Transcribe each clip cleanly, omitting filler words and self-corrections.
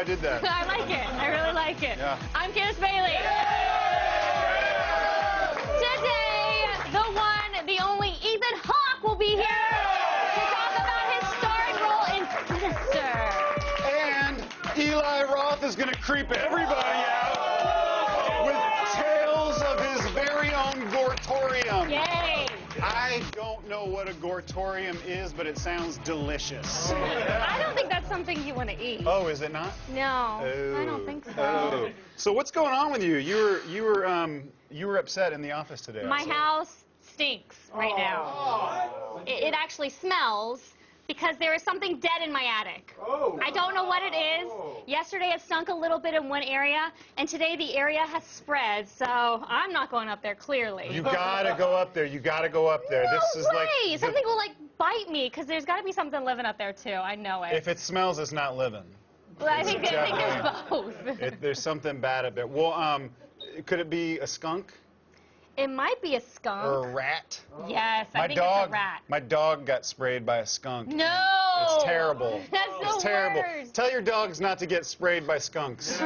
did that. I like it. I really like it. Yeah. I'm Candace Bailey. Today, the one, the only Ethan Hawke will be here to talk about his starring role in Sinister. And Eli Roth is going to creep everybody out with tales of his very own Gortorium. Yay! I don't know what a Gortorium is, but it sounds delicious. I don't think that's something you want to eat. Oh, is it not? No, Oh. I don't think so. Oh. So what's going on with you? You were upset in the office today. My house stinks right now. It actually smells because there is something dead in my attic. I don't know what it is. Yesterday it stunk a little bit in one area, and today the area has spread, so I'm not going up there, clearly. You gotta go up there. You gotta go up there. No This is way! like Something will, like, bite me, because there's got to be something living up there, too. I know it. if it smells, it's not living. Well, I think there's both. There's something bad up there. Well, could it be a skunk It might be a skunk. or a rat? Yes, I think it's a rat. My dog got sprayed by a skunk. No! It's terrible. That's the It's terrible. worst. Tell your dogs not to get sprayed by skunks.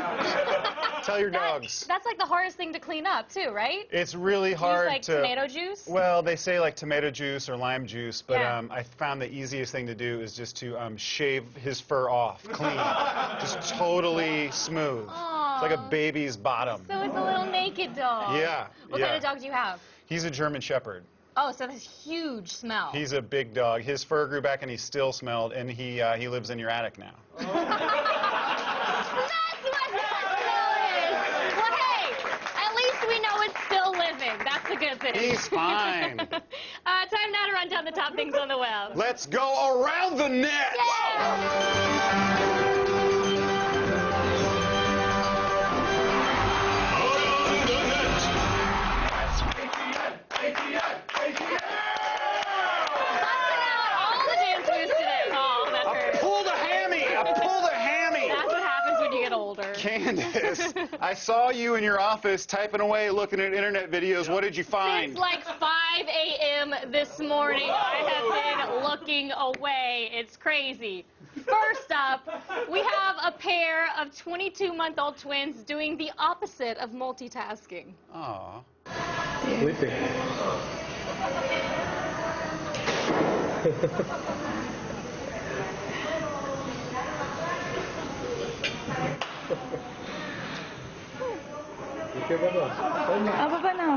Tell your dogs. That's like the hardest thing to clean up, too, right? It's really hard Use, like, to. tomato juice? Well, they say like tomato juice or lime juice, but Yeah. I found the easiest thing to do is just to shave his fur off, clean, just totally smooth. Aw. It's like a baby's bottom. So it's a little naked dog. Yeah. What yeah. kind of dog do you have? He's a German Shepherd. Oh, so that's huge smell. He's a big dog. His fur grew back and he still smelled, and he lives in your attic now. That's what that smell is. Well, hey, at least we know it's still living. That's a good thing. He's fine. Time now to run down the top things on the web. Let's go around the net. All the dance moves today. Oh, that I hurt. pulled a hammy. I pulled a hammy. That's what happens when you get older. Candace, I saw you in your office typing away, looking at internet videos. What did you find? Since like 5 a.m. this morning, I have been looking away. It's crazy. First up, we have a pair of 22-month-old twins doing the opposite of multitasking. Aw. Sleeping. Ike baba. Apa ba now?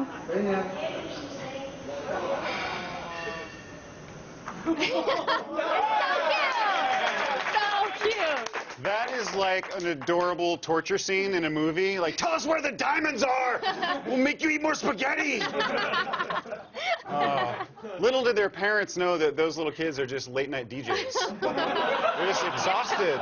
So cute. That is like an adorable torture scene in a movie. Like, tell us where the diamonds are. We'll make you eat more spaghetti. Little did their parents know that those little kids are just late-night DJs. They're just exhausted.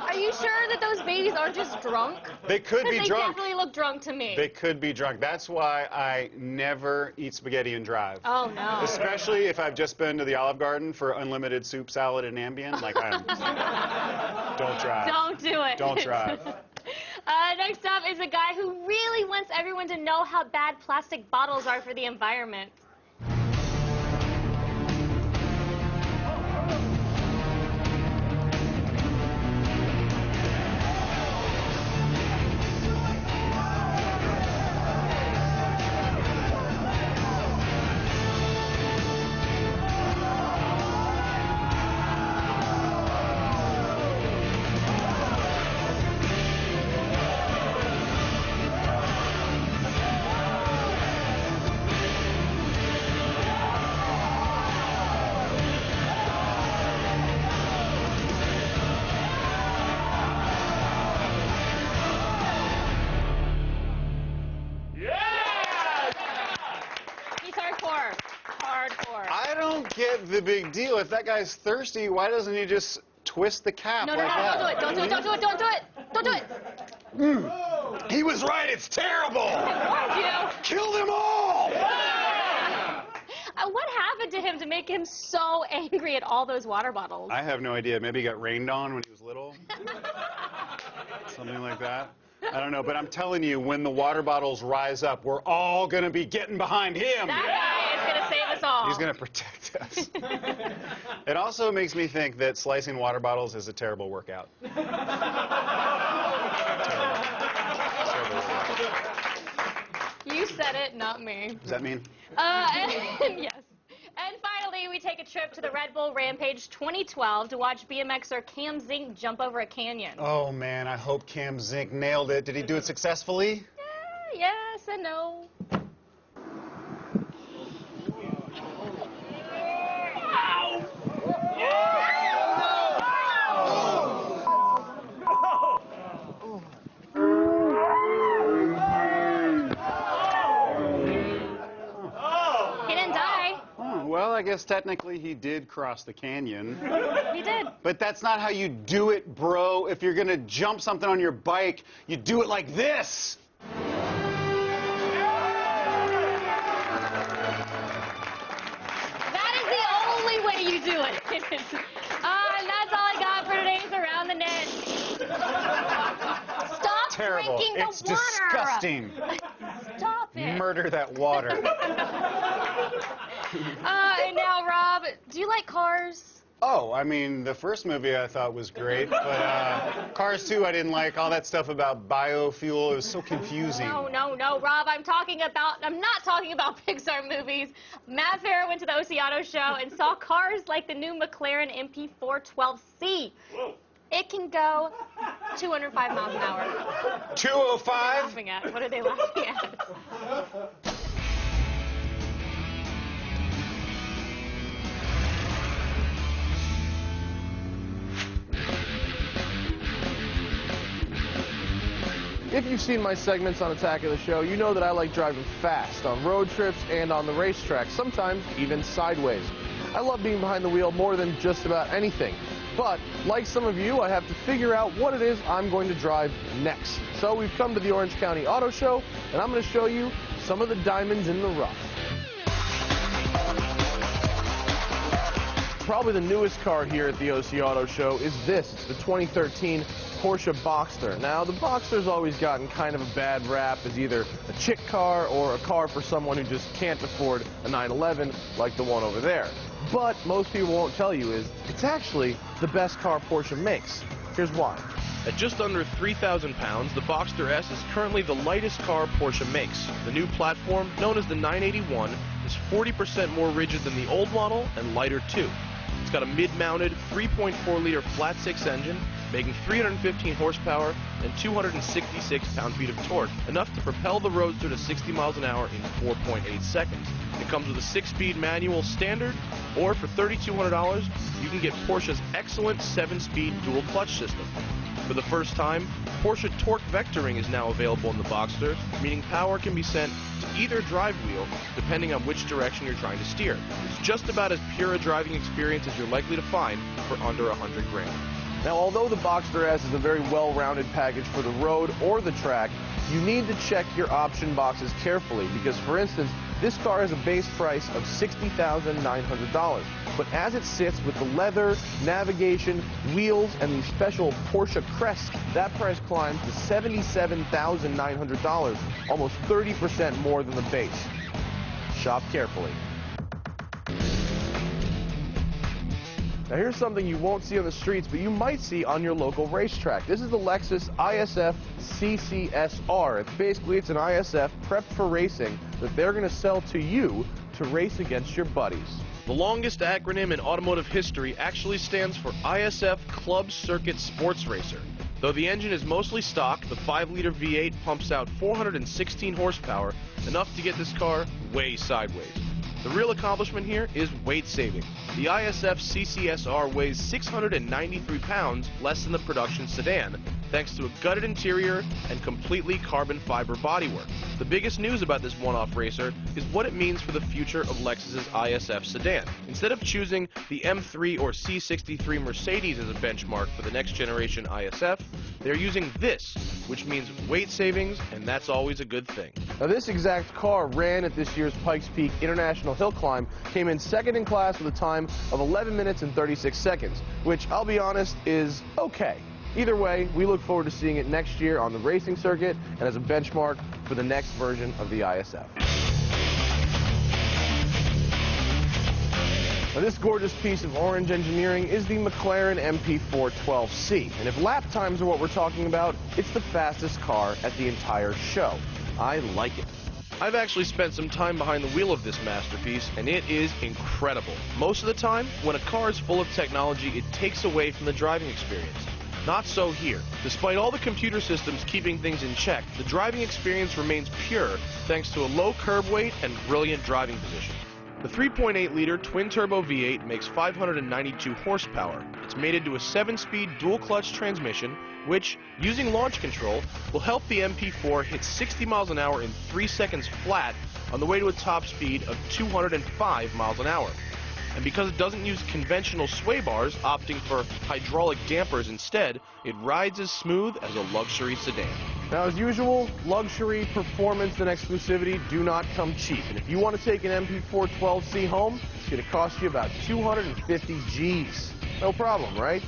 Are you sure that those babies aren't just drunk? They could be They drunk. definitely look drunk to me. They could be drunk. That's why I never eat spaghetti and drive. Oh, no. Especially if I've just been to the Olive Garden for unlimited soup, salad, and Ambien. Like, don't drive. Don't do it. Don't drive. Next up is a guy who really wants everyone to know how bad plastic bottles are for the environment. Hardcore. I don't get the big deal. If that guy's thirsty, why doesn't he just twist the cap No, like that? don't do it. Don't do it. Don't do it. Don't do it. Don't do it. He was right. It's terrible. I warned you. Kill them all. What happened to him to make him so angry at all those water bottles? I have no idea. Maybe he got rained on when he was little. Something like that. I don't know, but I'm telling you, when the water bottles rise up, we're all going to be getting behind him. That guy is going to save us all. He's going to protect us. It also makes me think that slicing water bottles is a terrible workout. You said it, not me. Does that mean? Yes. And finally, we take a trip to the Red Bull Rampage 2012 to watch BMXer Cam Zink jump over a canyon. Oh, man, I hope Cam Zink nailed it. Did he do it successfully? Yes and no. Well, I guess technically he did cross the canyon. He did. But that's not how you do it, bro. If you're going to jump something on your bike, you do it like this. That is the only way you do it. And that's all I got for today's Around the Net. Stop Terrible. drinking the It's water. disgusting. Stop it. Murder that water. And now, Rob, do you like Cars? Oh, I mean, the first movie I thought was great, but Cars 2 I didn't like. All that stuff about biofuel, it was so confusing. No, Rob, I'm not talking about Pixar movies. Matt Farah went to the OC Auto Show and saw cars like the new McLaren MP412C. Whoa. It can go 205 miles an hour. 205? Laughing at? What are they laughing at? If you've seen my segments on Attack of the Show, you know that I like driving fast on road trips and on the racetrack, sometimes even sideways. I love being behind the wheel more than just about anything. But, like some of you, I have to figure out what it is I'm going to drive next. So we've come to the Orange County Auto Show, and I'm going to show you some of the diamonds in the rough. Probably the newest car here at the OC Auto Show is this. It's the 2013 Porsche Boxster. Now, the Boxster's always gotten kind of a bad rap as either a chick car or a car for someone who just can't afford a 911 like the one over there. But most people won't tell you is it's actually the best car Porsche makes. Here's why. At just under 3,000 pounds, the Boxster S is currently the lightest car Porsche makes. The new platform, known as the 981, is 40% more rigid than the old model and lighter too. It's got a mid-mounted 3.4-liter flat-six engine, making 315 horsepower and 266 pound-feet of torque, enough to propel the Roadster to 60 miles an hour in 4.8 seconds. It comes with a 6-speed manual standard, or for $3,200, you can get Porsche's excellent 7-speed dual-clutch system. For the first time, Porsche torque vectoring is now available in the Boxster, meaning power can be sent to either drive wheel depending on which direction you're trying to steer. It's just about as pure a driving experience as you're likely to find for under $100 grand. Now, although the Boxster S is a very well-rounded package for the road or the track, you need to check your option boxes carefully because, for instance, this car has a base price of $60,900. But as it sits with the leather, navigation, wheels, and the special Porsche crest, that price climbs to $77,900, almost 30% more than the base. Shop carefully. Now here's something you won't see on the streets, but you might see on your local racetrack. This is the Lexus ISF CCSR. It's an ISF prepped for racing that they're going to sell to you to race against your buddies. The longest acronym in automotive history actually stands for ISF Club Circuit Sports Racer. Though the engine is mostly stock, the 5-liter V8 pumps out 416 horsepower, enough to get this car way sideways. The real accomplishment here is weight saving. The ISF CCSR weighs 693 pounds, less than the production sedan, thanks to a gutted interior and completely carbon fiber bodywork. The biggest news about this one-off racer is what it means for the future of Lexus's ISF sedan. Instead of choosing the M3 or C63 Mercedes as a benchmark for the next generation ISF, they're using this, which means weight savings, and that's always a good thing. Now, this exact car ran at this year's Pikes Peak International Hill Climb, came in second in class with a time of 11 minutes and 36 seconds, which, I'll be honest, is okay. Either way, we look forward to seeing it next year on the racing circuit and as a benchmark for the next version of the ISF. Now, this gorgeous piece of orange engineering is the McLaren MP412C. And if lap times are what we're talking about, it's the fastest car at the entire show. I like it. I've actually spent some time behind the wheel of this masterpiece, and it is incredible. Most of the time, when a car is full of technology, it takes away from the driving experience. Not so here. Despite all the computer systems keeping things in check, the driving experience remains pure thanks to a low curb weight and brilliant driving position. The 3.8-liter twin-turbo V8 makes 592 horsepower. It's mated to a 7-speed dual-clutch transmission, which, using launch control, will help the MP4 hit 60 miles an hour in 3 seconds flat on the way to a top speed of 205 miles an hour. And because it doesn't use conventional sway bars, opting for hydraulic dampers instead, it rides as smooth as a luxury sedan. Now, as usual, luxury, performance, and exclusivity do not come cheap. And if you want to take an MP412C home, it's going to cost you about 250 G's. No problem, right?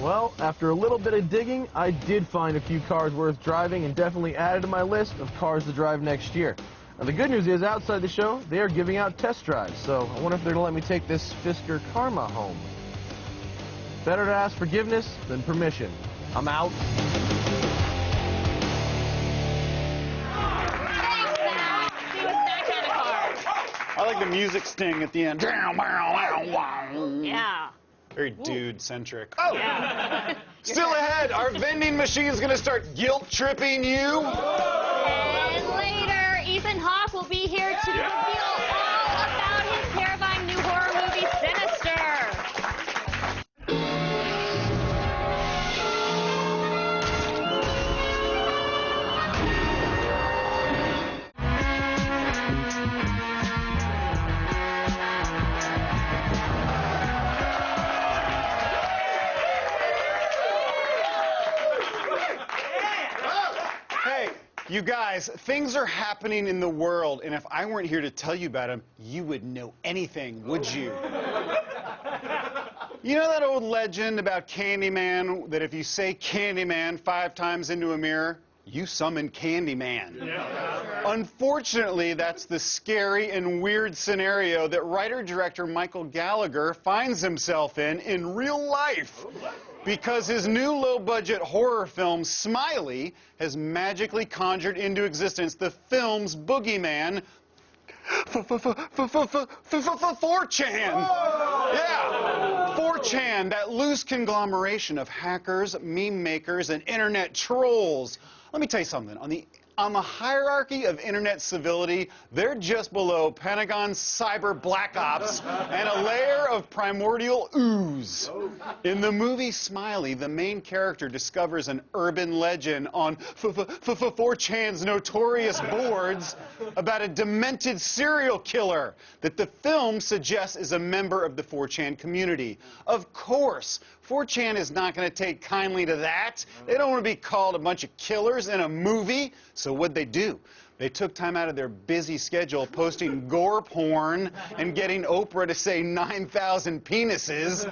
Well, after a little bit of digging, I did find a few cars worth driving and definitely added to my list of cars to drive next year. Now, the good news is, outside the show, they are giving out test drives, so I wonder if they're going to let me take this Fisker Karma home. Better to ask forgiveness than permission. I'm out. Thanks, Zach. See what's that kind of car. I like the music sting at the end. Yeah. Very dude-centric. Oh! Yeah. Still ahead, our vending machine's going to start guilt-tripping you. And later, Ethan Hawke will be here to reveal all about his terrifying new horror movie, Sinister. You guys, things are happening in the world, and if I weren't here to tell you about them, you wouldn't know anything, would you? You know that old legend about Candyman, that if you say Candyman 5 times into a mirror, you summon Candyman? Yeah. Unfortunately, that's the scary and weird scenario that writer-director Michael Gallagher finds himself in real life. Because his new low-budget horror film, Smiley, has magically conjured into existence the film's boogeyman, 4chan. Yeah, 4chan, that loose conglomeration of hackers, meme makers, and internet trolls. Let me tell you something. On the hierarchy of internet civility, they're just below Pentagon cyber black ops and a layer of primordial ooze. In the movie Smiley, the main character discovers an urban legend on 4chan's notorious boards about a demented serial killer that the film suggests is a member of the 4chan community. Of course, 4chan is not going to take kindly to that. They don't want to be called a bunch of killers in a movie. So what'd they do? They took time out of their busy schedule posting gore porn and getting Oprah to say 9,000 penises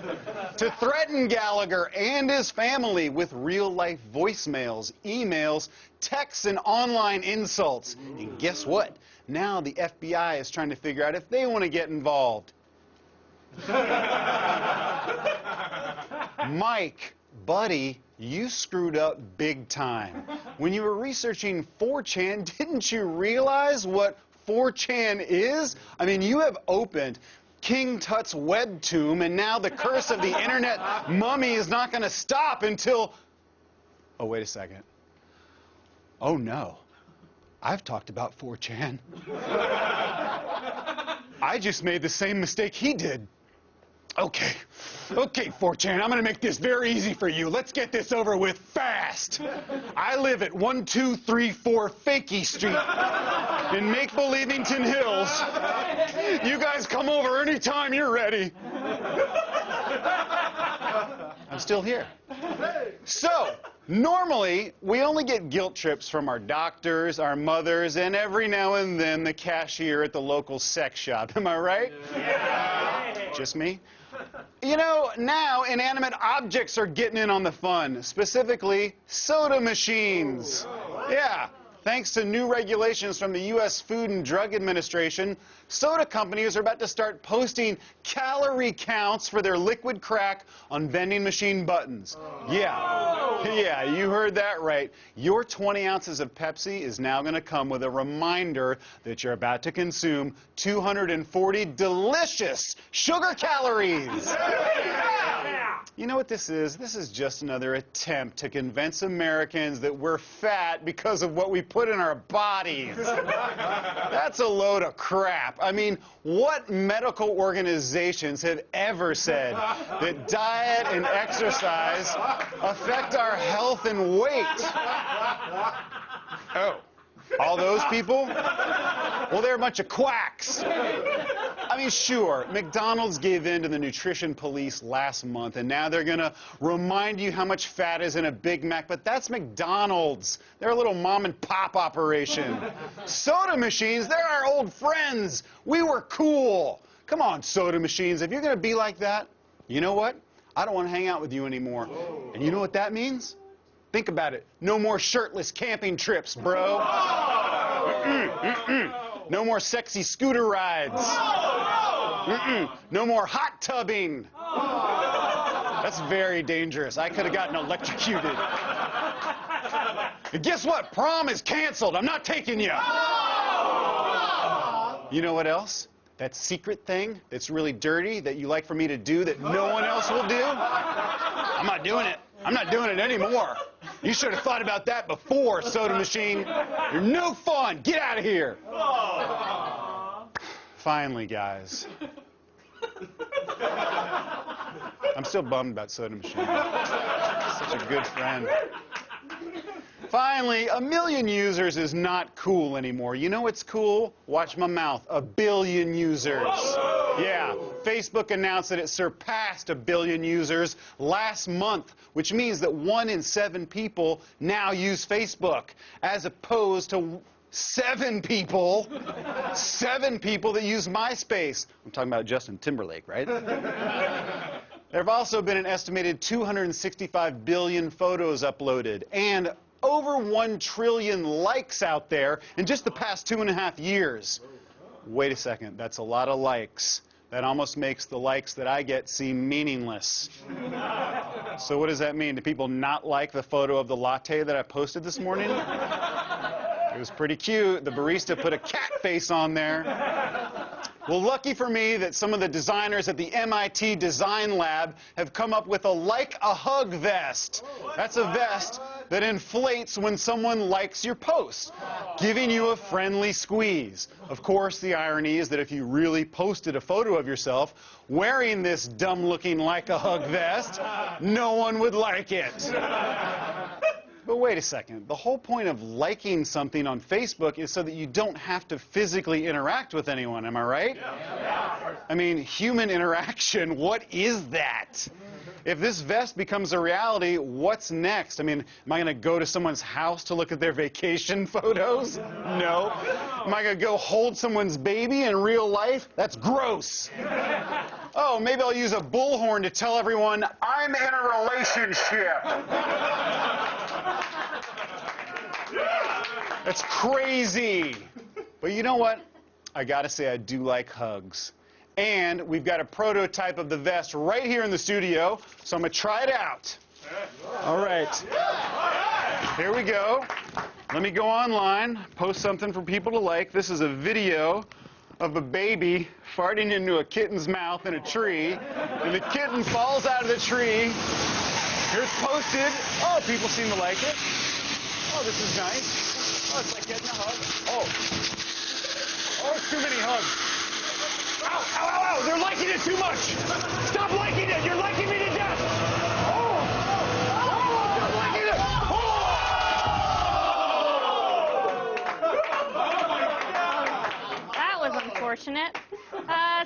to threaten Gallagher and his family with real-life voicemails, emails, texts, and online insults. And guess what? Now the FBI is trying to figure out if they want to get involved. Mike, buddy, you screwed up big time. When you were researching 4chan, didn't you realize what 4chan is? I mean, you have opened King Tut's web tomb, and now the curse of the internet mummy is not going to stop until... Oh, wait a second. Oh, no. I've talked about 4chan. I just made the same mistake he did. Okay, 4chan, I'm going to make this very easy for you. Let's get this over with fast. I live at 1234 Fakey Street in Make-Believington Hills. You guys come over anytime you're ready. I'm still here. So, normally, we only get guilt trips from our doctors, our mothers, and every now and then the cashier at the local sex shop. Am I right? Yeah. Just me? You know, now inanimate objects are getting in on the fun, specifically soda machines. Yeah, Thanks to new regulations from the U.S. Food and Drug Administration, soda companies are about to start posting calorie counts for their liquid crack on vending machine buttons. Yeah, you heard that right. Your 20 ounces of Pepsi is now going to come with a reminder that you're about to consume 240 delicious sugar calories. You know what this is? This is just another attempt to convince Americans that we're fat because of what we put in our bodies. That's a load of crap. I mean, what medical organizations have ever said that diet and exercise affect our health and weight? Oh, all those people? Well, they're a bunch of quacks. I mean, sure, McDonald's gave in to the nutrition police last month, and now they're going to remind you how much fat is in a Big Mac, but that's McDonald's. They're a little mom-and-pop operation. Soda machines, they're our old friends. We were cool. Come on, soda machines, if you're going to be like that, you know what? I don't want to hang out with you anymore. And you know what that means? Think about it. No more shirtless camping trips, bro. No more sexy scooter rides. No more hot tubbing. That's very dangerous. I could have gotten electrocuted. And guess what? Prom is canceled. I'm not taking you. You know what else? That secret thing that's really dirty that you like for me to do that no one else will do? I'm not doing it. I'm not doing it anymore. You should have thought about that before, soda machine. You're no fun. Get out of here. Finally, guys. I'm still bummed about soda machine. Such a good friend. Finally, 1 million users is not cool anymore. You know what's cool? Watch my mouth. 1 billion users. Yeah, Facebook announced that it surpassed 1 billion users last month, which means that 1 in 7 people now use Facebook, as opposed to 7 people that use MySpace. I'm talking about Justin Timberlake, right? There have also been an estimated 265 billion photos uploaded and over 1 trillion likes out there in just the past 2.5 years. Wait a second, that's a lot of likes. That almost makes the likes that I get seem meaningless. So what does that mean? Do people not like the photo of the latte that I posted this morning? It was pretty cute. The barista put a cat face on there. Well, lucky for me that some of the designers at the MIT Design Lab have come up with a Like a Hug vest. That's a vest that inflates when someone likes your post, giving you a friendly squeeze. Of course, the irony is that if you really posted a photo of yourself wearing this dumb-looking Like a Hug vest, no one would like it. But wait a second. The whole point of liking something on Facebook is so that you don't have to physically interact with anyone. Am I right? Yeah. I mean, human interaction, what is that? If this vest becomes a reality, what's next? I mean, am I going to go to someone's house to look at their vacation photos? No. Am I going to go hold someone's baby in real life? That's gross. Oh, maybe I'll use a bullhorn to tell everyone I'm in a relationship. That's crazy. But you know what? I gotta say, I do like hugs. And we've got a prototype of the vest right here in the studio, so I'm gonna try it out. All right. Here we go. Let me go online, post something for people to like. This is a video of a baby farting into a kitten's mouth in a tree, and the kitten falls out of the tree. Here's posted. Oh, people seem to like it. Oh, this is nice. Oh, it's like getting a hug. Oh, it's too many hugs. Ow, ow, ow, ow. They're liking it too much. Stop liking it. You're liking me to death. Oh, stop liking it. That was unfortunate.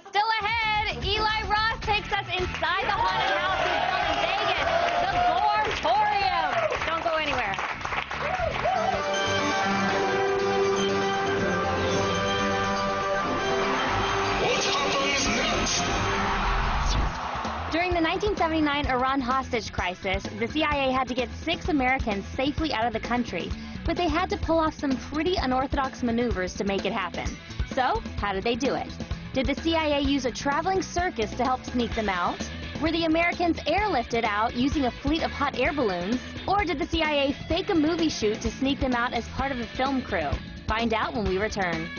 Still ahead, Eli Roth takes us inside the haunted houses from Vegas, the Gormtorium. Don't go anywhere. What happens next? During the 1979 Iran hostage crisis, the CIA had to get 6 Americans safely out of the country, but they had to pull off some pretty unorthodox maneuvers to make it happen. So, how did they do it? Did the CIA use a traveling circus to help sneak them out? Were the Americans airlifted out using a fleet of hot air balloons? Or did the CIA fake a movie shoot to sneak them out as part of a film crew? Find out when we return.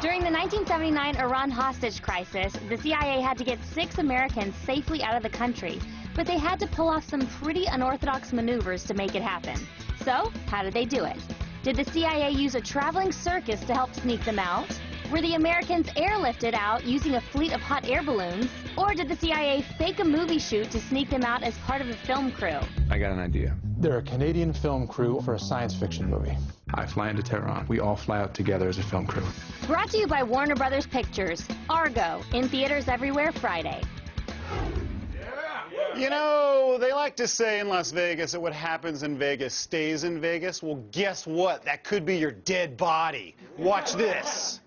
During the 1979 Iran hostage crisis, the CIA had to get 6 Americans safely out of the country, but they had to pull off some pretty unorthodox maneuvers to make it happen. So, how did they do it? Did the CIA use a traveling circus to help sneak them out? Were the Americans airlifted out using a fleet of hot air balloons? Or did the CIA fake a movie shoot to sneak them out as part of a film crew? I got an idea. They're a Canadian film crew for a science fiction movie. I fly into Tehran. We all fly out together as a film crew. Brought to you by Warner Brothers Pictures. Argo, in theaters everywhere Friday. You know, they like to say in Las Vegas that what happens in Vegas stays in Vegas. Well, guess what? That could be your dead body. Watch this.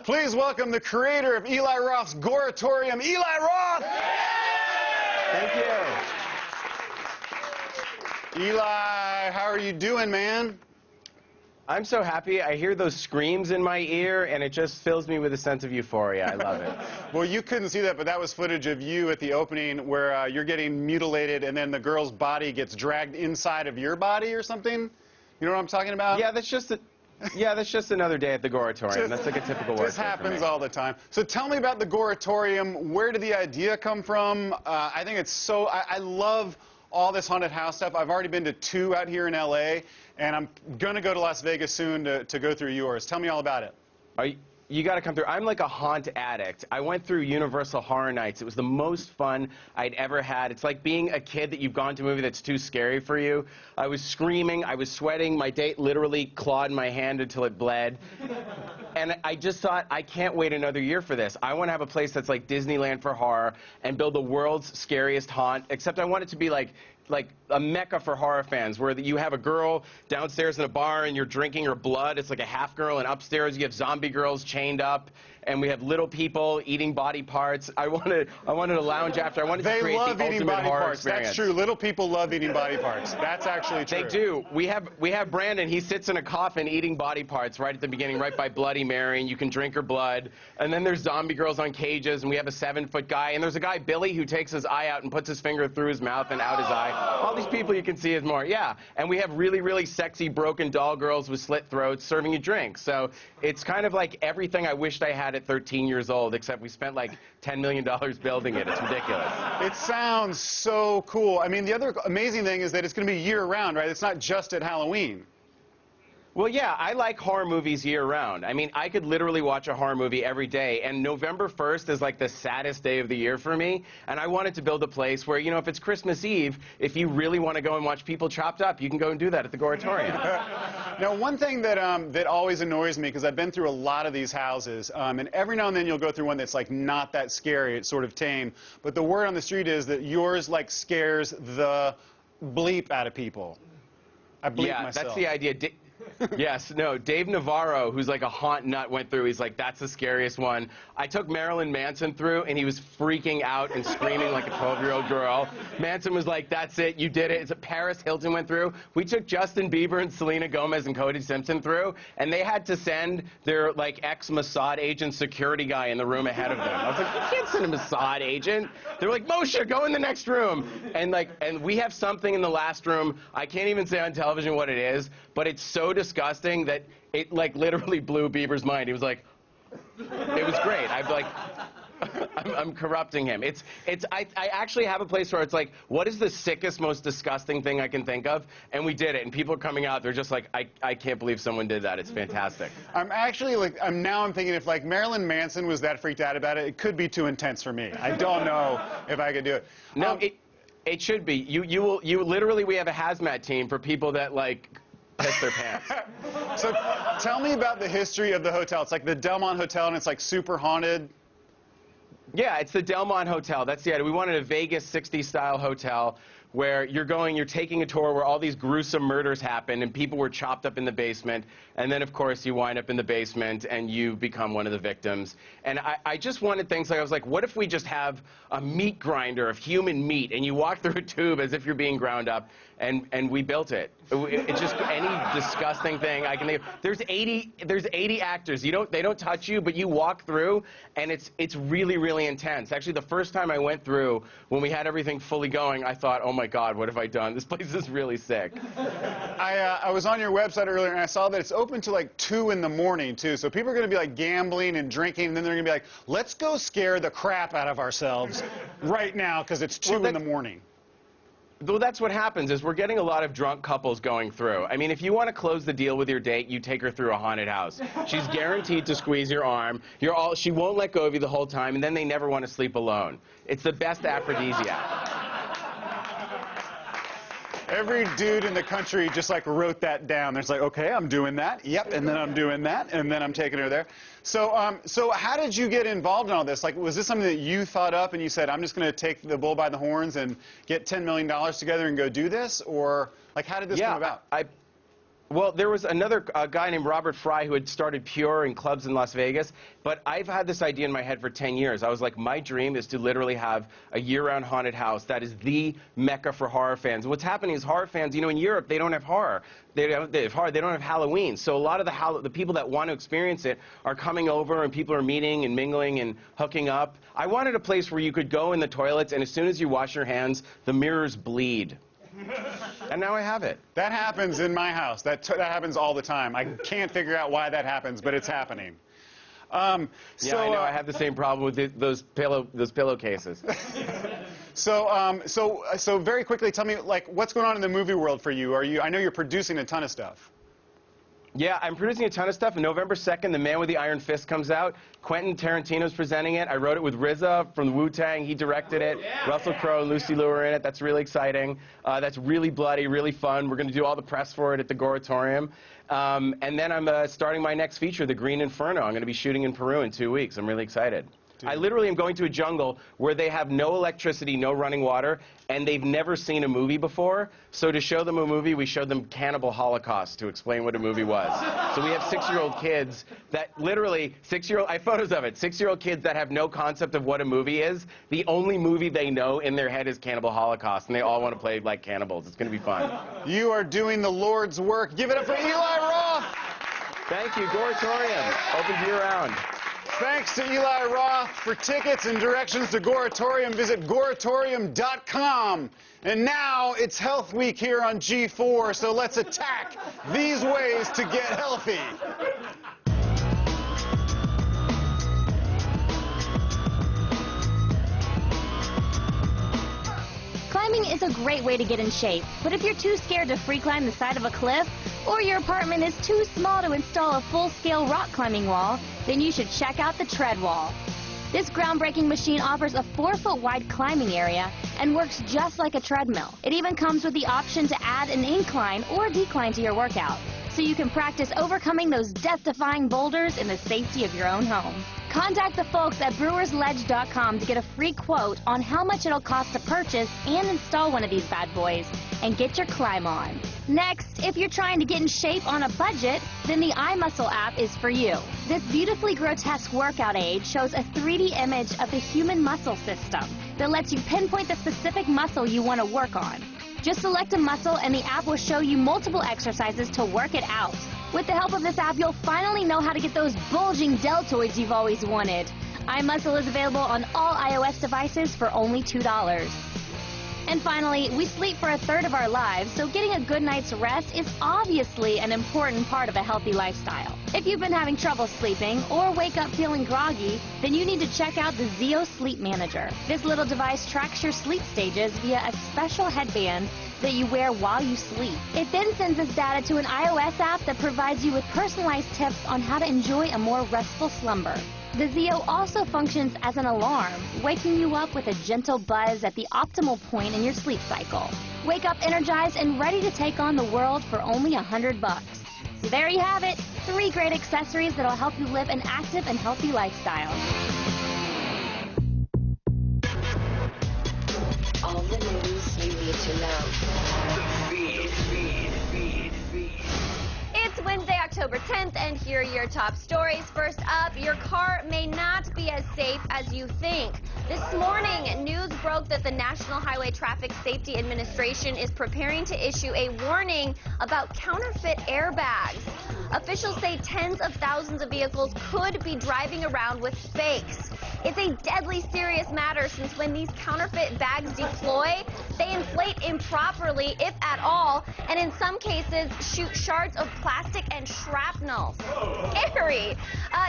Please welcome the creator of Eli Roth's Goratorium, Eli Roth! Thank you. Eli, how are you doing, man? I'm so happy. I hear those screams in my ear, and it just fills me with a sense of euphoria. I love it. Well, you couldn't see that, but that was footage of you at the opening where you're getting mutilated, and then the girl's body gets dragged inside of your body or something. You know what I'm talking about? Yeah, that's just another day at the Goratorium. That's like a typical work. This happens all the time. So tell me about the Goratorium. Where did the idea come from? I think it's so... I love all this haunted house stuff. I've already been to 2 out here in L.A., and I'm going to go to Las Vegas soon to go through yours. Tell me all about it. You got to come through. I'm like a haunt addict. I went through Universal Horror Nights. It was the most fun I'd ever had. It's like being a kid that you've gone to a movie that's too scary for you. I was screaming. I was sweating. My date literally clawed my hand until it bled. And I just thought, I can't wait another year for this. I want to have a place that's like Disneyland for horror and build the world's scariest haunt, except I want it to be like a mecca for horror fans, where you have a girl downstairs in a bar and you're drinking her blood. It's like a half girl, and upstairs you have zombie girls chained up, and we have little people eating body parts. I wanted to lounge after. I wanted to create the ultimate horror experience. That's true. Little people love eating body parts. That's actually true. They do. We have Brandon. He sits in a coffin eating body parts right at the beginning, right by Bloody Mary, and you can drink her blood. And then there's zombie girls on cages, and we have a 7-foot guy, and there's a guy, Billy, who takes his eye out and puts his finger through his mouth and out his eye. All these people you can see is more. Yeah. And we have really, really sexy broken doll girls with slit throats serving you drinks. So it's kind of like everything I wished I had at 13 years old, except we spent like $10 million building it. It's ridiculous. It sounds so cool. I mean, the other amazing thing is that it's going to be year-round, right? It's not just at Halloween. Well, yeah, I like horror movies year-round. I mean, I could literally watch a horror movie every day, and November 1st is like the saddest day of the year for me, and I wanted to build a place where, you know, if it's Christmas Eve, if you really want to go and watch people chopped up, you can go and do that at the Goratorium. Now, one thing that, that always annoys me, because I've been through a lot of these houses, and every now and then you'll go through one that's like not that scary, it's sort of tame, but the word on the street is that yours like scares the bleep out of people. I bleep myself. Yeah, that's the idea. Yes, no, Dave Navarro, who's like a haunt nut, went through. He's like, that's the scariest one. I took Marilyn Manson through, and he was freaking out and screaming like a 12-year-old girl. Manson was like, that's it, you did it. It's Paris Hilton went through. We took Justin Bieber and Selena Gomez and Cody Simpson through, and they had to send their like ex-Mossad agent security guy in the room ahead of them. I was like, you can't send a Mossad agent. They were like, Moshe, go in the next room. And we have something in the last room. I can't even say on television what it is, but it's so disgusting that it like literally blew Bieber's mind. He was like, it was great. I'd like, I'm corrupting him. I actually have a place where it's like, what is the sickest, most disgusting thing I can think of? And we did it, and people are coming out, they're just like, I can't believe someone did that. It's fantastic. I'm actually like, I'm thinking if like Marilyn Manson was that freaked out about it, it could be too intense for me. I don't know if I could do it. No, it should be. You literally, we have a hazmat team for people that like piss their pants. So tell me about the history of the hotel. It's like the Delmont Hotel, and it's like super haunted. Yeah, it's the Delmont Hotel. That's the idea. We wanted a Vegas 60s style hotel where you're taking a tour where all these gruesome murders happen and people were chopped up in the basement. And then, of course, you wind up in the basement and you become one of the victims. And I just wanted things like, I was like, what if we just have a meat grinder of human meat and you walk through a tube as if you're being ground up, and we built it. It's just any disgusting thing I can think of. There's 80 actors. They don't touch you, but you walk through, and it's really, really intense. Actually, the first time I went through, when we had everything fully going, I thought, oh my God, what have I done? This place is really sick. I was on your website earlier, and I saw that it's open to like 2 in the morning, too. So people are going to be like gambling and drinking, and then they're going to be like, let's go scare the crap out of ourselves right now because it's 2 in the morning. Well, that's what happens is we're getting a lot of drunk couples going through. I mean, if you want to close the deal with your date, you take her through a haunted house. She's guaranteed to squeeze your arm. She won't let go of you the whole time, and then they never want to sleep alone. It's the best aphrodisiac. Every dude in the country just like wrote that down. There's like, okay, I'm doing that. Yep, and then I'm doing that, and then I'm taking her there. So, so how did you get involved in all this? Like, was this something that you thought up and you said, I'm just going to take the bull by the horns and get $10 million together and go do this? Or, like, how did this come about? Well, there was another guy named Robert Fry who had started Pure in clubs in Las Vegas, but I've had this idea in my head for 10 years. I was like, my dream is to literally have a year-round haunted house that is the mecca for horror fans. What's happening is horror fans, you know, in Europe, they don't have horror. They don't have Halloween. So a lot of the people that want to experience it are coming over, and people are meeting and mingling and hooking up. I wanted a place where you could go in the toilets, and as soon as you wash your hands, the mirrors bleed. And now I have it. That happens in my house. That happens all the time. I can't figure out why that happens, but it's happening. Yeah, I know. I have the same problem with those pillowcases. So very quickly, tell me, like, what's going on in the movie world for you? I know you're producing a ton of stuff. Yeah, I'm producing a ton of stuff. On November 2nd, The Man with the Iron Fist comes out. Quentin Tarantino's presenting it. I wrote it with RZA from Wu-Tang. He directed it. Yeah. Russell Crowe and Lucy Liu are in it. That's really exciting. That's really bloody, really fun. We're going to do all the press for it at the Goratorium. And then I'm starting my next feature, The Green Inferno. I'm going to be shooting in Peru in 2 weeks. I'm really excited. I literally am going to a jungle where they have no electricity, no running water, and they've never seen a movie before. So to show them a movie, we showed them Cannibal Holocaust to explain what a movie was. So we have 6-year-old kids that literally, I have photos of it, 6-year-old kids that have no concept of what a movie is. The only movie they know in their head is Cannibal Holocaust, and they all want to play like cannibals. It's going to be fun. You are doing the Lord's work. Give it up for Eli Roth. Thank you. Goratorium. Open year-round. Thanks to Eli Roth. For tickets and directions to Goratorium, visit goratorium.com. And now it's Health Week here on G4, so let's attack these ways to get healthy. Climbing is a great way to get in shape, but if you're too scared to free climb the side of a cliff, or your apartment is too small to install a full-scale rock climbing wall, then you should check out the Treadwall. This groundbreaking machine offers a 4-foot wide climbing area and works just like a treadmill. It even comes with the option to add an incline or decline to your workout, so you can practice overcoming those death-defying boulders in the safety of your own home. Contact the folks at brewersledge.com to get a free quote on how much it'll cost to purchase and install one of these bad boys, and get your climb on. Next, if you're trying to get in shape on a budget, then the iMuscle app is for you. This beautifully grotesque workout aid shows a 3D image of the human muscle system that lets you pinpoint the specific muscle you want to work on. Just select a muscle and the app will show you multiple exercises to work it out. With the help of this app, you'll finally know how to get those bulging deltoids you've always wanted. iMuscle is available on all iOS devices for only $2. And finally, we sleep for 1/3 of our lives, so getting a good night's rest is obviously an important part of a healthy lifestyle. If you've been having trouble sleeping or wake up feeling groggy, then you need to check out the Zeo Sleep Manager. This little device tracks your sleep stages via a special headband that you wear while you sleep. It then sends this data to an iOS app that provides you with personalized tips on how to enjoy a more restful slumber. The Zeo also functions as an alarm, waking you up with a gentle buzz at the optimal point in your sleep cycle. Wake up energized and ready to take on the world for only $100. So there you have it, 3 great accessories that'll help you live an active and healthy lifestyle. All the news you need to know. It's Wednesday, October 10th, and here are your top stories. First up, your car may not be as safe as you think. This morning, news broke that the National Highway Traffic Safety Administration is preparing to issue a warning about counterfeit airbags. Officials say tens of thousands of vehicles could be driving around with fakes. It's a deadly serious matter since when these counterfeit bags deploy, they inflate improperly, if at all, and in some cases shoot shards of plastic and shrapnel. Scary.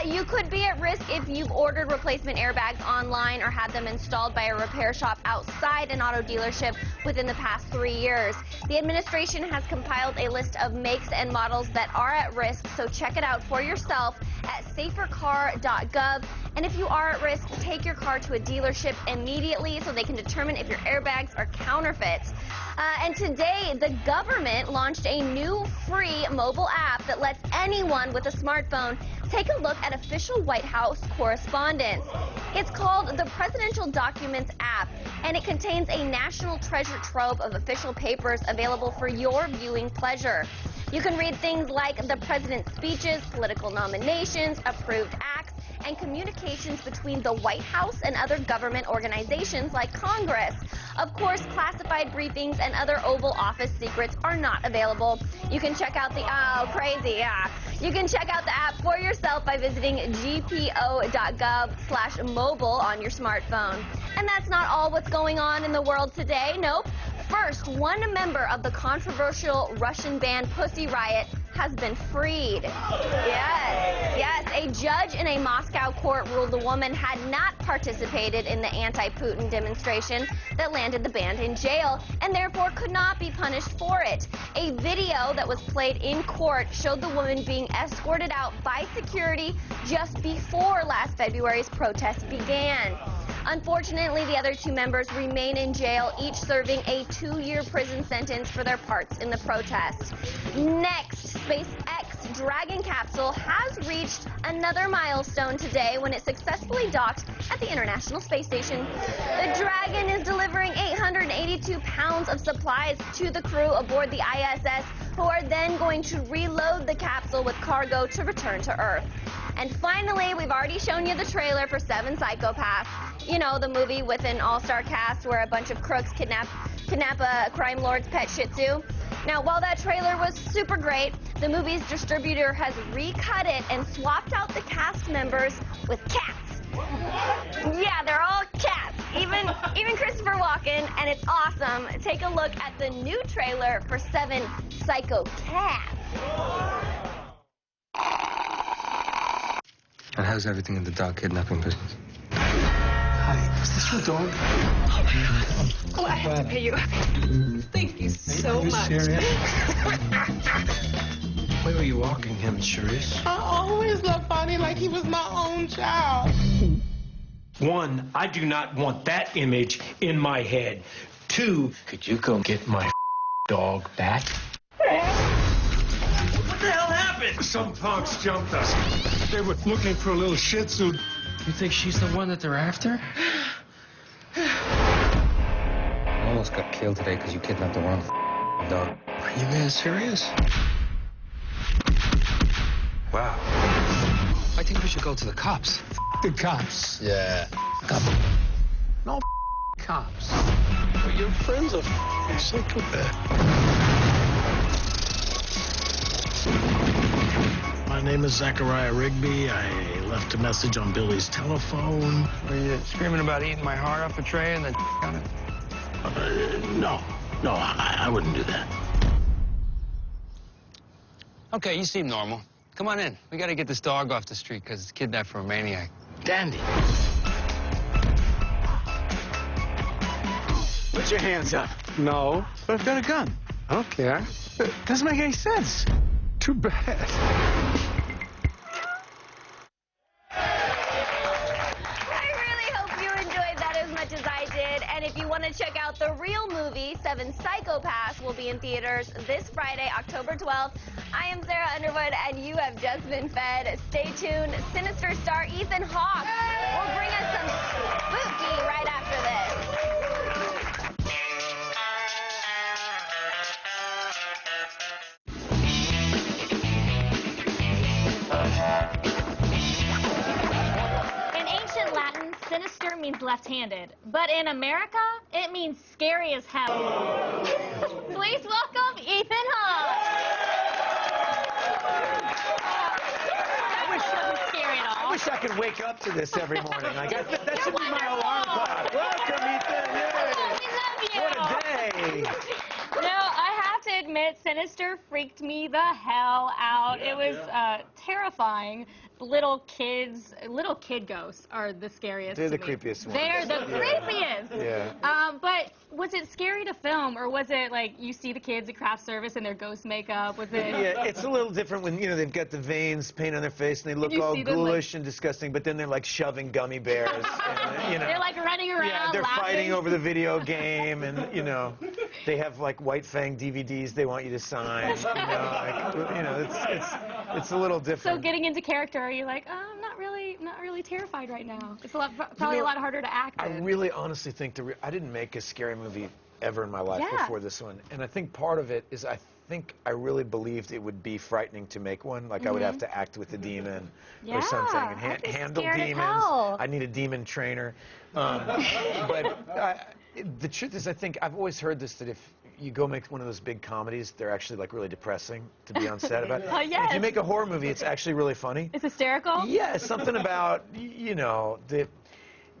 You could be at risk if you've ordered replacement airbags online or had them installed by a repair shop outside an auto dealership within the past 3 years. The administration has compiled a list of makes and models that are at risk, so check it out for yourself at safercar.gov. And if you are at risk, take your car to a dealership immediately so they can determine if your airbags are counterfeits. And today, the government launched a new free mobile app that lets anyone with a smartphone take a look at official White House correspondence. It's called the Presidential Documents app, and it contains a national treasure trove of official papers available for your viewing pleasure. You can read things like the president's speeches, political nominations, approved acts, and communications between the White House and other government organizations like Congress. Of course, classified briefings and other Oval Office secrets are not available. You can check out the, You can check out the app for yourself by visiting gpo.gov/mobile on your smartphone. And that's not all what's going on in the world today. Nope. First, one member of the controversial Russian band Pussy Riot has been freed. Yes, a judge in a Moscow court ruled the woman had not participated in the anti-Putin demonstration that landed the band in jail and therefore could not be punished for it. A video that was played in court showed the woman being escorted out by security just before last February's protest began. Unfortunately, the other 2 members remain in jail, each serving a 2-year prison sentence for their parts in the protest. Next, SpaceX Dragon capsule has reached another milestone today when it successfully docked at the International Space Station. The Dragon is delivering 882 pounds of supplies to the crew aboard the ISS, who are then going to reload the capsule with cargo to return to Earth. And finally, we've already shown you the trailer for 7 Psychopaths. You know, the movie with an all-star cast where a bunch of crooks kidnap a crime lord's pet Shih Tzu. Now, while that trailer was super great, the movie's distributor has recut it and swapped out the cast members with cats. Yeah, they're all cats, even Christopher Walken, and it's awesome. Take a look at the new trailer for 7 Psychopaths. And how's everything in the dog kidnapping business? Hi, is this your dog? Oh, I have to pay you. Thank you so much. Serious? Where were you walking him, Charisse? I always loved Bonnie like he was my own child. 1, I do not want that image in my head. 2, could you go get my dog back? What the hell happened? Some punks jumped us. They were looking for a little Shih Tzu. You think she's the one that they're after? I almost got killed today because you kidnapped the wrong dog. Are you being serious? Wow. I think we should go to the cops. The cops. Yeah. No cops. But your friend's a psychopath. My name is Zachariah Rigby. I left a message on Billy's telephone. Were you screaming about eating my heart off the tray and then on it? No, I wouldn't do that. Okay, you seem normal. Come on in. We gotta get this dog off the street because it's kidnapped from a maniac. Dandy. Put your hands up. No, but I've got a gun. I don't care. It doesn't make any sense. Too bad. I really hope you enjoyed that as much as I did. And if you want to check out the real movie, Seven Psychopaths will be in theaters this Friday, October 12th. I am Sarah Underwood, and you have just been fed. Stay tuned. Sinister star Ethan Hawke will bring us some spooky right after this. In ancient Latin, sinister means left-handed, but in America, it means scary as hell. Please welcome Ethan Hawke. I wish I could wake up to this every morning. Like, that should be my alarm clock. Welcome, Ethan. Yay. What a day. No, I have to admit, Sinister freaked me the hell out. It was terrifying. Little kid ghosts are the scariest. They're to the me. creepiest ones. They're the creepiest. Yeah. But was it scary to film, or was it like you see the kids at craft service in their ghost makeup? Was it? Yeah, it's a little different when, they've got the veins paint on their face and they look all ghoulish and disgusting, but then they're like shoving gummy bears. And, They're like running around. Yeah, they're laughing. fighting over the video game, and they have like White Fang DVDs they want you to sign. It's a little different. So getting into character, are you like, oh, I'm not really terrified right now? It's probably a lot harder to act. I really honestly think I didn't make a scary movie ever in my life before this one, and I think part of it is I think I really believed it would be frightening to make one. Like I would have to act with a demon or something and handle demons. I need a demon trainer. But the truth is, I think I've always heard this, that if you go make one of those big comedies, they're actually like really depressing to be on set about. Oh, yes. If you make a horror movie, it's actually really funny. It's hysterical? Yeah, something about,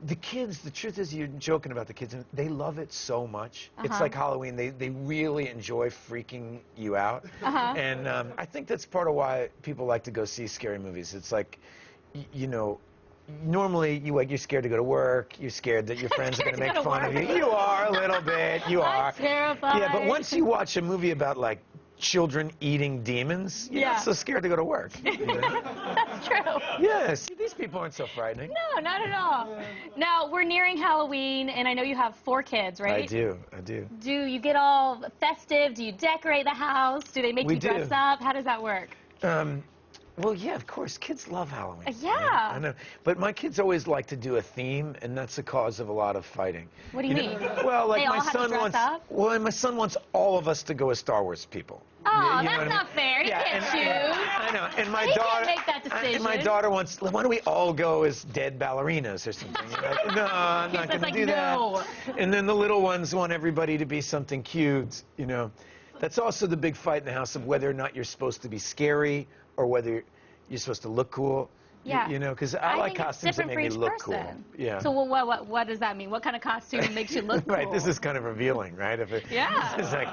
the kids, the truth is, you're joking about the kids, and they love it so much. It's like Halloween. They really enjoy freaking you out. And I think that's part of why people like to go see scary movies. It's like, normally you're scared to go to work. You're scared that your friends are going to make fun of you. You are a little bit. You are. I'm terrified. Yeah, but once you watch a movie about like children eating demons, you're not so scared to go to work. That's true. Yes, these people aren't so frightening. No, not at all. Now, we're nearing Halloween, and I know you have 4 kids, right? I do. Do you get all festive? Do you decorate the house? Do they make you dress up? How does that work? Well, yeah, of course. Kids love Halloween. Yeah. I know. But my kids always like to do a theme, and that's the cause of a lot of fighting. What do you mean? Well, like they all my have to son dress wants. up? Well, my son wants all of us to go as Star Wars people. Oh, You know that's what I not mean? fair. He can't choose. I know. And my He daughter. can't make that decision. And my daughter wants. Why don't we all go as dead ballerinas or something? Like, no, I'm not going to do that. And then the little ones want everybody to be something cute. That's also the big fight in the house of whether or not you're supposed to be scary or whether you're supposed to look cool. Yeah. Because I like think costumes that make me look cool. Yeah. So what does that mean? What kind of costume makes you look cool? Right. This is kind of revealing, right? Yeah. It's like,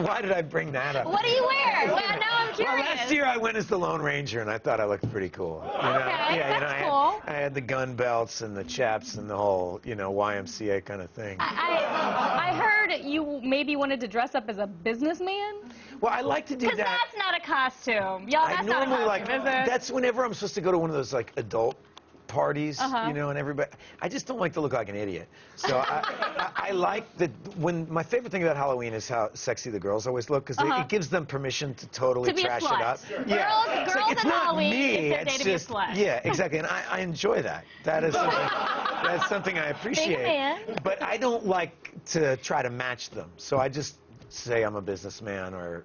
why did I bring that up? What do you wear? Well, now I'm curious. Well, last year I went as the Lone Ranger, and I thought I looked pretty cool. Okay, that's cool. I had the gun belts and the chaps and the whole, YMCA kind of thing. I heard you maybe wanted to dress up as a businessman. Well, I like to do that. Because that's not a costume. Y'all, that's not a costume, is it? That's whenever I'm supposed to go to one of those, like, adult parties, and everybody. I just don't like to look like an idiot. So I like that. My favorite thing about Halloween is how sexy the girls always look, because it gives them permission to totally trash it up. Yeah. Girls it's in not Halloween, me. it's their day to be a slut. Yeah, exactly. And I enjoy that. That is something, that's something I appreciate. Big man. But I don't like to try to match them. So I just say I'm a businessman, or.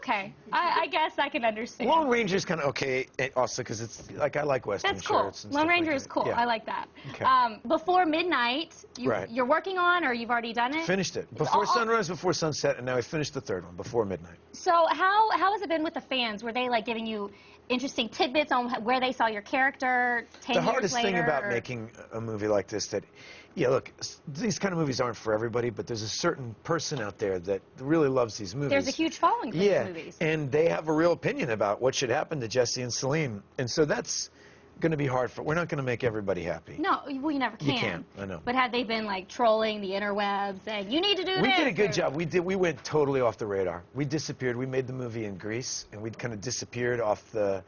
Okay. I guess I can understand. Lone Ranger's kind of okay, also because it's like I like Western That's cool. shirts. And Lone stuff Ranger like is that. cool. Yeah. I like that. Okay. Before Midnight, Right. you're working on, or you've already done it? Finished it. Before sunrise, before sunset, and now I finished the third one, Before Midnight. So how has it been with the fans? Were they like giving you interesting tidbits on where they saw your character 10 The years hardest later? thing about or... making a movie like this yeah, look, these kind of movies aren't for everybody, but there's a certain person out there that really loves these movies. There's a huge following for these movies. And they have a real opinion about what should happen to Jesse and Celine. And so that's going to be hard we're not going to make everybody happy. No, well, you never can. You can't, I know. But have they been like trolling the interwebs saying, you need to do this? We did a good job. We went totally off the radar. We disappeared. We made the movie in Greece, and we kind of disappeared off the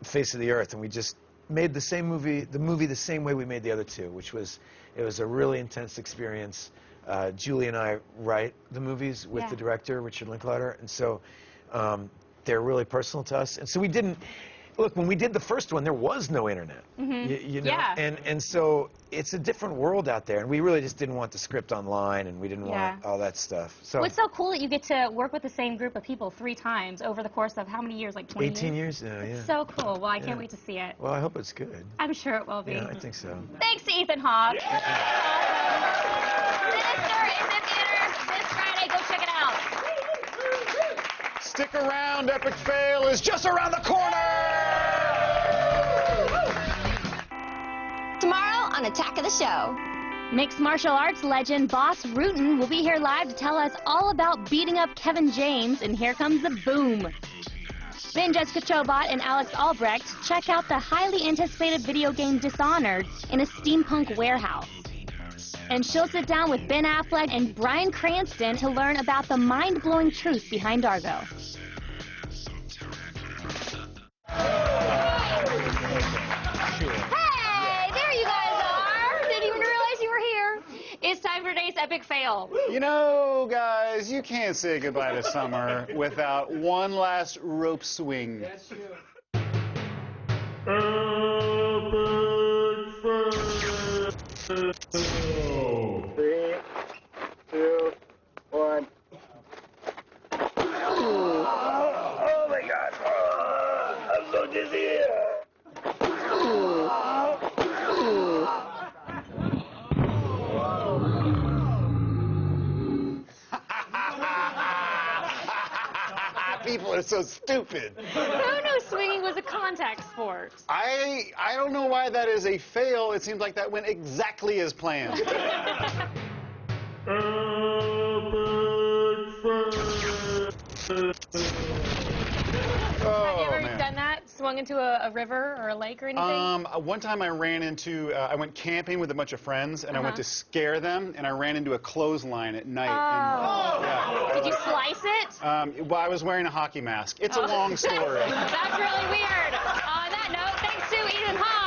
face of the earth, and we just made the movie the same way we made the other two, which was, it was a really intense experience. Julie and I write the movies with the director, Richard Linklater, and so they're really personal to us. And so we didn't, look, when we did the first one, there was no internet. You know? Yeah. And so it's a different world out there, and we really just didn't want the script online, and we didn't want all that stuff. So well, it's so cool that you get to work with the same group of people 3 times over the course of how many years? Like 20 18 years now, yeah. It's so cool. Well, I can't wait to see it. Well, I hope it's good. I'm sure it will be. Yeah, I think so. Thanks to Ethan Hawke. Sinister is in theaters this Friday. Go check it out. Stick around, Epic Fail is just around the corner! Tomorrow on Attack of the Show. Mixed martial arts legend Boss Rutan will be here live to tell us all about beating up Kevin James, and here comes the boom. Then Jessica Chobot and Alex Albrecht check out the highly anticipated video game Dishonored in a steampunk warehouse. And she'll sit down with Ben Affleck and Bryan Cranston to learn about the mind-blowing truth behind Argo. Hey, there you guys are. Didn't even realize you were here. It's time for today's Epic Fail. You know, guys, you can't say goodbye to summer without one last rope swing. That's true. Epic Fail. 3, 2, 1. Oh my God! I'm so dizzy. People are so stupid. Who knew swinging was a contact sport? I don't know why that is a fail. It seems like that went exactly as planned. Have you ever done that? Swung into a river or a lake or anything? One time I ran into, I went camping with a bunch of friends, and I went to scare them, and I ran into a clothesline at night. Did you slice it? Well, I was wearing a hockey mask. It's a long story. That's really weird. On that note, thanks to Ethan Hawke.